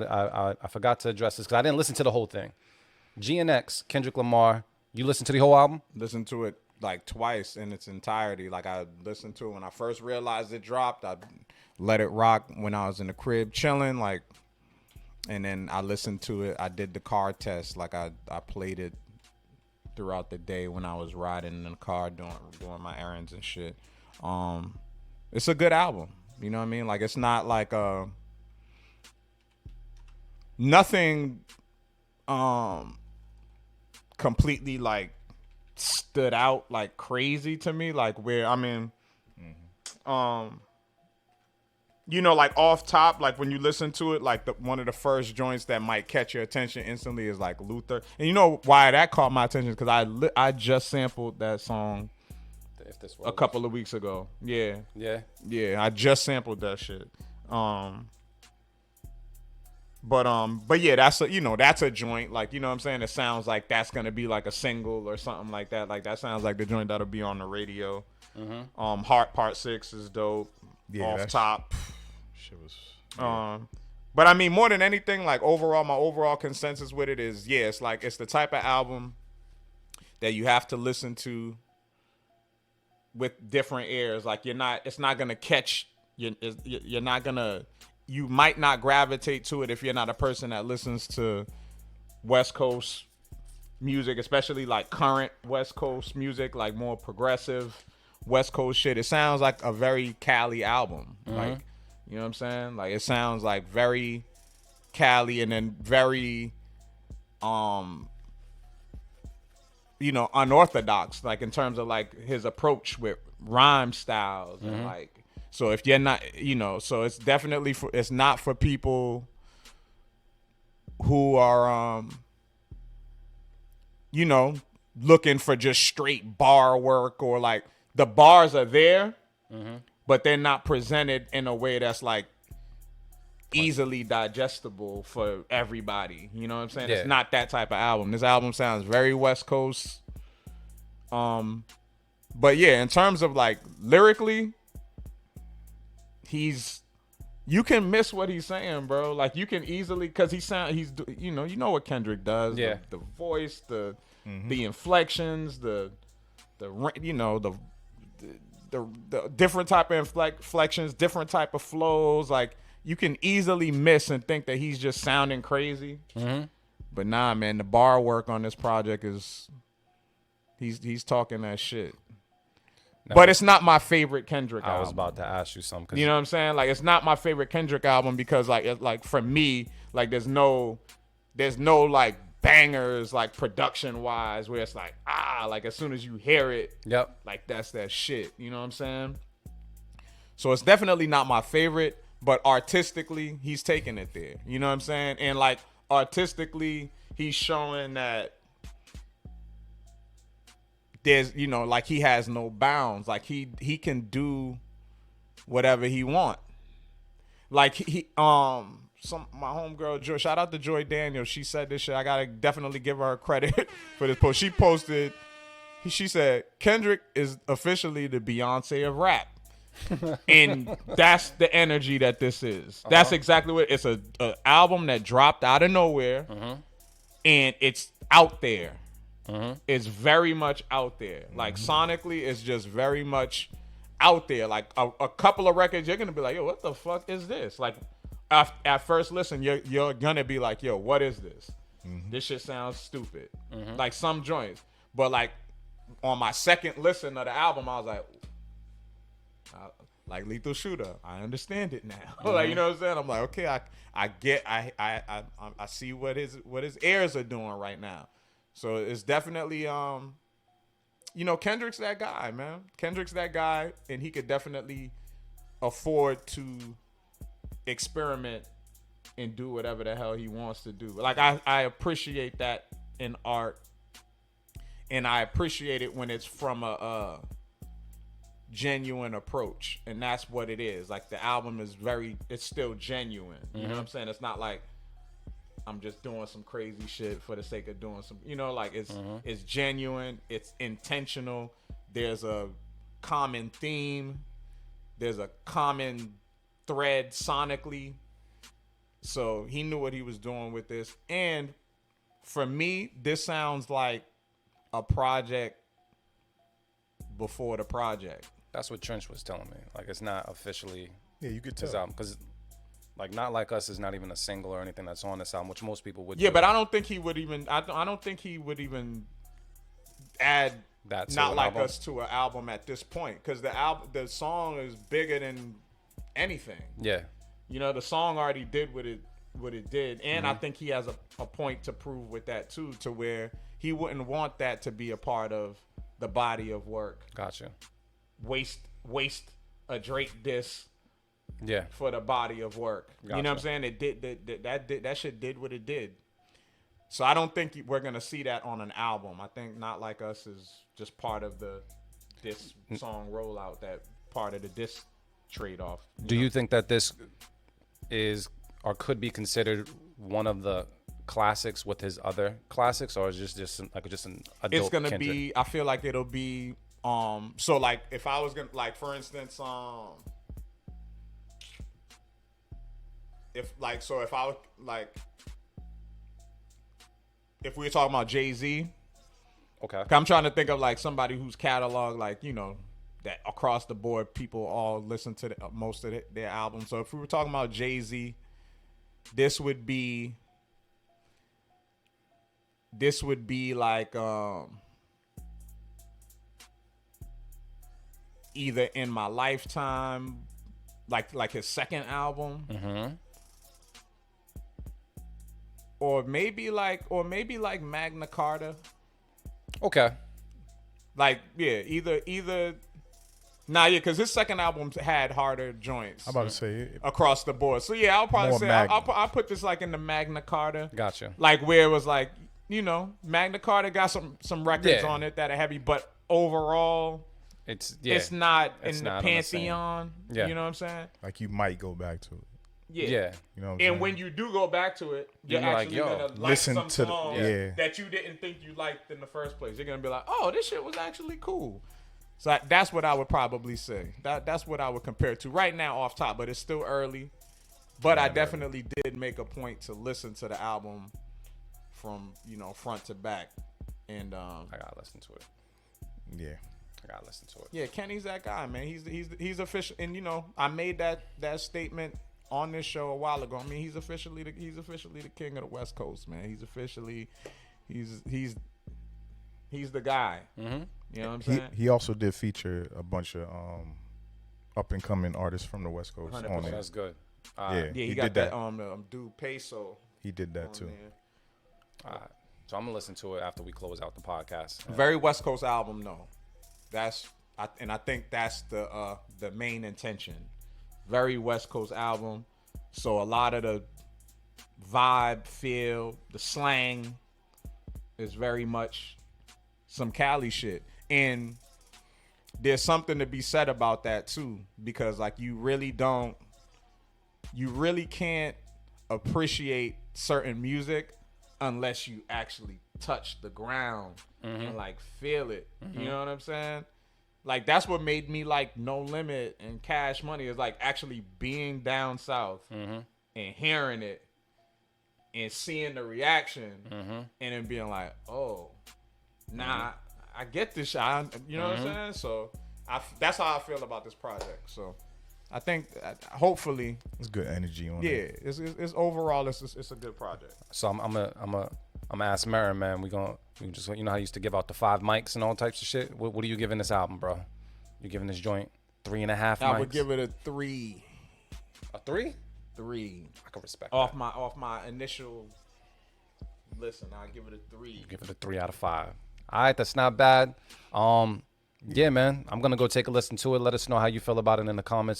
I forgot to address this because I didn't listen to the whole thing. GNX, Kendrick Lamar. You listened to the whole album? Listened to it like twice in its entirety. Like I listened to it when I first realized it dropped. I let it rock when I was in the crib chilling, like, and then I listened to it. I did the car test. Like I played it throughout the day when I was riding in the car doing my errands and shit. It's a good album. You know what I mean? Like it's not like nothing completely like stood out like crazy to me. Like where I mean, you know, like off top, like when you listen to it, like one of the first joints that might catch your attention instantly is like Luther. And you know why that caught my attention? Because I just sampled that song a couple of weeks ago. Yeah. I just sampled that shit. But yeah, that's a joint. Like, you know what I'm saying? It sounds like that's gonna be like a single or something like that. Like that sounds like the joint that'll be on the radio. Heart Part 6 is dope. Yeah, off top. Shit was. But I mean, more than anything, like overall, my overall consensus with it is, yeah, it's like it's the type of album that you have to listen to with different ears. Like it's not gonna catch you. You're not gonna. You might not gravitate to it if you're not a person that listens to West Coast music, especially like current West Coast music, like more progressive West Coast shit. It sounds like a very Cali album. Like, you know what I'm saying? Like it sounds like very Cali and then very unorthodox, like in terms of like his approach with rhyme styles and like, so if you're not, so it's definitely it's not for people who are looking for just straight bar work, or like the bars are there, but they're not presented in a way that's like easily digestible for everybody. You know what I'm saying? Yeah. It's not that type of album. This album sounds very West Coast. But yeah, in terms of like lyrically, you can miss what he's saying, bro. Like you can easily, because you know what Kendrick does. Yeah. The voice, the inflections, the different type of inflections, different type of flows. Like you can easily miss and think that he's just sounding crazy. But nah, man, the bar work on this project is he's talking that shit. But it's not my favorite Kendrick album. I was about to ask you something. You know what I'm saying? Like it's not my favorite Kendrick album because like for me, like there's no like bangers like production wise where it's like like as soon as you hear it, like that's that shit. You know what I'm saying? So it's definitely not my favorite, but artistically he's taking it there. You know what I'm saying? And like artistically he's showing that there's, like he has no bounds. Like he can do whatever he want. Like my homegirl Joy, shout out to Joy Daniels. She said this shit. I gotta definitely give her credit for this post. She posted. She said Kendrick is officially the Beyonce of rap, and that's the energy that this is. That's exactly what it's a album that dropped out of nowhere, and it's out there. It's very much out there. Like sonically, it's just very much out there. Like a couple of records, you're gonna be like, yo, what the fuck is this? Like at first listen, you're gonna be like, yo, what is this? This shit sounds stupid. Like some joints, but like on my second listen of the album, I was like, like Lethal Shooter, I understand it now. Like, you know what I'm saying? I'm like, okay, I get, I see what his ears are doing right now. So it's definitely, Kendrick's that guy, man. Kendrick's that guy, and he could definitely afford to experiment and do whatever the hell he wants to do. Like, I appreciate that in art, and I appreciate it when it's from a genuine approach, and that's what it is. Like, the album is it's still genuine. You know what I'm saying? It's not like I'm just doing some crazy shit for the sake of doing some, like it's genuine, it's intentional. There's a common theme, there's a common thread sonically, So he knew what he was doing with this. And for me, this sounds like a project before the project. That's what Trench was telling me. Like, it's not officially Yeah, you could his tell. album. Because, like, Not Like Us is not even a single or anything that's on this album, which most people would Yeah, do. but I don't think he would even. I don't think he would even add That to Not an Like album? Us to an album at this point, because the song is bigger than anything. Yeah. You know, the song already did what it did, and I think he has a point to prove with that too, to where he wouldn't want that to be a part of the body of work. Gotcha. Waste a Drake diss Yeah. for the body of work. You know what I'm Gotcha. saying? It did that shit did what it did. So I don't think we're gonna see that on an album. I think Not Like Us is just part of the diss song rollout, that part of the diss trade off. Do you think that this is or could be considered one of the classics with his other classics, or is just an adult It's gonna Kendrick? be. I feel like it'll be. So like, if I was gonna, like, for instance, if I was like, if we were talking about Jay-Z, Okay. I'm trying to think of like somebody whose catalog, like, you know, that across the board people all listen to most of their albums. So if we were talking about Jay-Z, this would be like either In My Lifetime, like his second album, Mm-hmm. or maybe like Magna Carta. Okay. Like, yeah, either. Nah, yeah, because his second album had harder joints I'm about to say it. across the board. So yeah, I'll probably More say Magna. I'll put this like in the Magna Carta. Gotcha. Like, where it was like, you know, Magna Carta got some records Yeah. on it that are heavy, but overall, It's it's not It's in not the on the same- pantheon. Yeah. You know what I'm saying? Like, you might go back to it. Yeah. You know what I'm And saying? when you do go back to it, you're You're like, actually yo, gonna like listen some to the- songs yeah. that you didn't think you liked in the first place. You're gonna be like, oh, this shit was actually cool. So that's what I would probably say. That's what I would compare it to right now off top, but it's still early. But I definitely did make a point to listen to the album from, you know, front to back. And I gotta listen to it. Yeah. I gotta listen to it. yeah, Kenny's that guy, man. He's official. And you know, I made that statement on this show a while ago. I mean, he's officially the king of the West Coast, man. He's officially he's the guy. Mm-hmm. You know what I'm saying? He also did feature a bunch of up and coming artists from the West Coast 100%. on it. That's good. Yeah, Yeah, he got did that dude Peso He did that on too. there. All right. So I'm gonna listen to it after we close out the podcast. Very West Coast album, though. I think that's the main intention. Very West Coast album. So a lot of the vibe, feel, the slang is very much some Cali shit. And there's something to be said about that too, because like you really can't appreciate certain music unless you actually touch the ground and like feel it. You know what I'm saying? Like that's what made me like No Limit and Cash Money, is like actually being down south and hearing it and seeing the reaction and then being like, oh, nah, I get this shit. You know what I'm saying? So that's how I feel about this project. So I think hopefully, It's good energy on yeah, it. it's overall it's a good project. So I'm gonna ask Mary, man. We just, you know how I used to give out the 5 mics and all types of shit. What are you giving this album, bro? You giving this joint 3.5 mics? I would give it a 3. a 3. 3 I can respect off that. my initial listen. I'll give it a 3. Give it a 3 out of 5. All right, that's not bad. Yeah, man. I'm gonna go take a listen to it. Let us know how you feel about it in the comments.